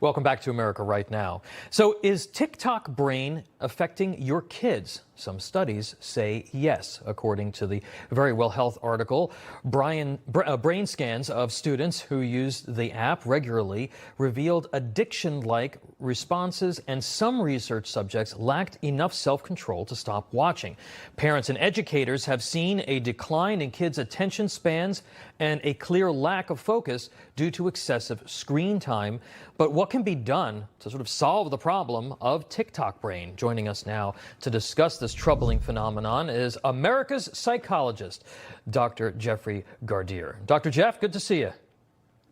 Welcome back to America Right Now. So is TikTok brain affecting your kids? Some studies say yes, according to the Very Well Health article. Brain scans of students who used the app regularly revealed addiction-like responses, and some research subjects lacked enough self-control to stop watching. Parents and educators have seen a decline in kids' attention spans and a clear lack of focus due to excessive screen time. But what can be done to sort of solve the problem of TikTok brain? Joining us now to discuss this troubling phenomenon is America's psychologist, Dr. Jeffrey Gardier. Dr. Jeff, good to see you.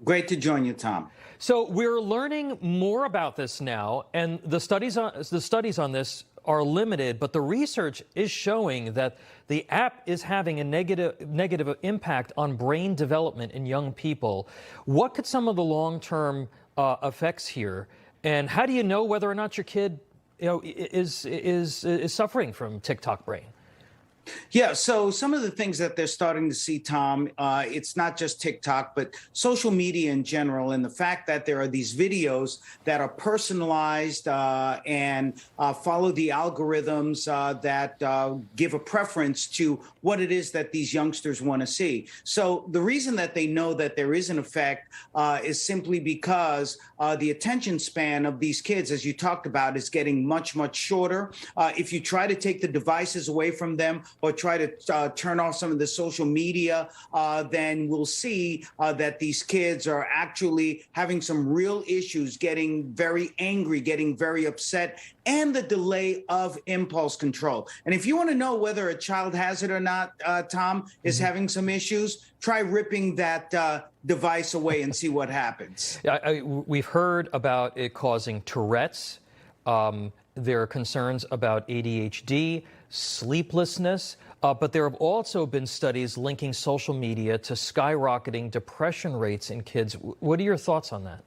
Great to join you, Tom. So we're learning more about this now, and the studies on this are limited, but the research is showing that the app is having a negative impact on brain development in young people. What could some of the long-term effects here, and how do you know whether or not your kid, is suffering from TikTok brain? Yeah, so some of the things that they're starting to see, Tom, it's not just TikTok, but social media in general, and the fact that there are these videos that are personalized and follow the algorithms that give a preference to what it is that these youngsters want to see. So the reason that they know that there is an effect is simply because the attention span of these kids, as you talked about, is getting much, much shorter. If you try to take the devices away from them, or try to turn off some of the social media, then we'll see that these kids are actually having some real issues, getting very angry, getting very upset, and the delay of impulse control. And if you want to know whether a child has it or not, Tom, is having some issues, try ripping that device away and see what happens. We've heard about it causing Tourette's. There are concerns about ADHD, sleeplessness, but there have also been studies linking social media to skyrocketing depression rates in kids. What are your thoughts on that?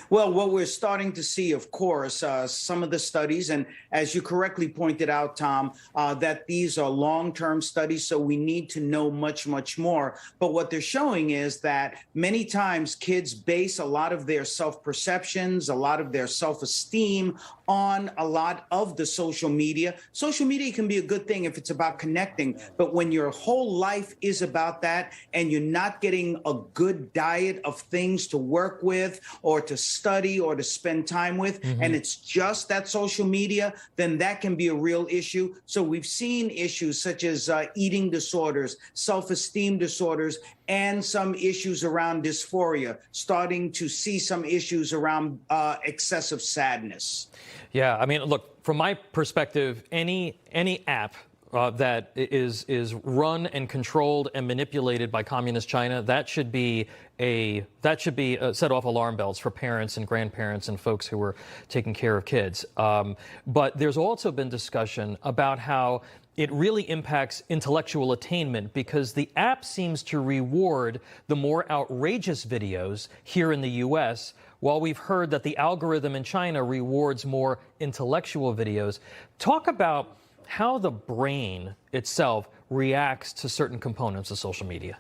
Well, what we're starting to see, of course, some of the studies, and as you correctly pointed out, Tom, that these are long-term studies, so we need to know much, much more. But what they're showing is that many times kids base a lot of their self-perceptions, a lot of their self-esteem on a lot of the social media. Social media can be a good thing if it's about connecting, but when your whole life is about that and you're not getting a good diet of things to work with or to study or to spend time with, and it's just that social media, then that can be a real issue. So we've seen issues such as eating disorders, self-esteem disorders, and some issues around dysphoria, starting to see some issues around excessive sadness. Yeah, I mean, look, from my perspective, any app that is run and controlled and manipulated by communist China, that should be set off alarm bells for parents and grandparents and folks who are taking care of kids. But there's also been discussion about how it really impacts intellectual attainment because the app seems to reward the more outrageous videos here in the U.S., while we've heard that the algorithm in China rewards more intellectual videos. Talk about how the brain itself reacts to certain components of social media.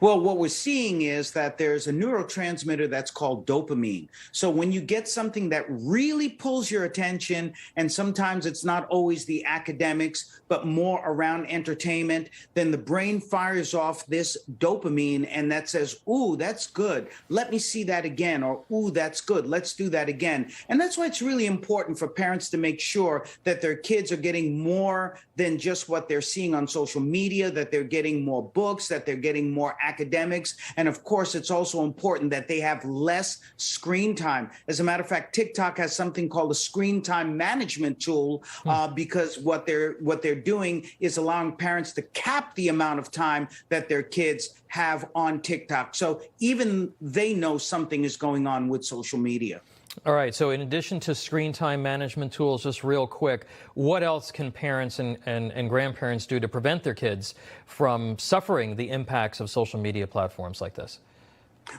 Well, what we're seeing is that there's a neurotransmitter that's called dopamine. So when you get something that really pulls your attention, and sometimes it's not always the academics, but more around entertainment, then the brain fires off this dopamine and that says, ooh, that's good. Let me see that again. Or, ooh, that's good. Let's do that again. And that's why it's really important for parents to make sure that their kids are getting more than just what they're seeing on social media, that they're getting more books, that they're getting more academics. And of course, it's also important that they have less screen time. As a matter of fact, TikTok has something called a screen time management tool because what they're doing is allowing parents to cap the amount of time that their kids have on TikTok. So even they know something is going on with social media. All right, so in addition to screen time management tools, just real quick, what else can parents and grandparents do to prevent their kids from suffering the impacts of social media platforms like this?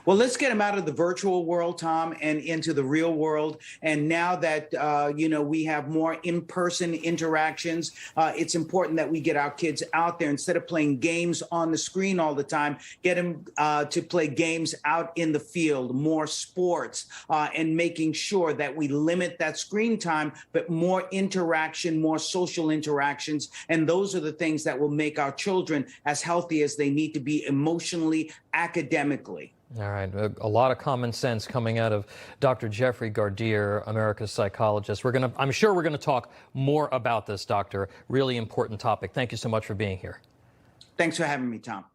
Well, let's get them out of the virtual world, Tom, and into the real world. And now that, we have more in-person interactions, it's important that we get our kids out there instead of playing games on the screen all the time, get them to play games out in the field, more sports, and making sure that we limit that screen time, but more interaction, more social interactions. And those are the things that will make our children as healthy as they need to be emotionally, academically. All right, a lot of common sense coming out of Dr. Jeffrey Gardier, America's psychologist. I'm sure we're gonna talk more about this, Doctor. Really important topic. Thank you so much for being here. Thanks for having me, Tom.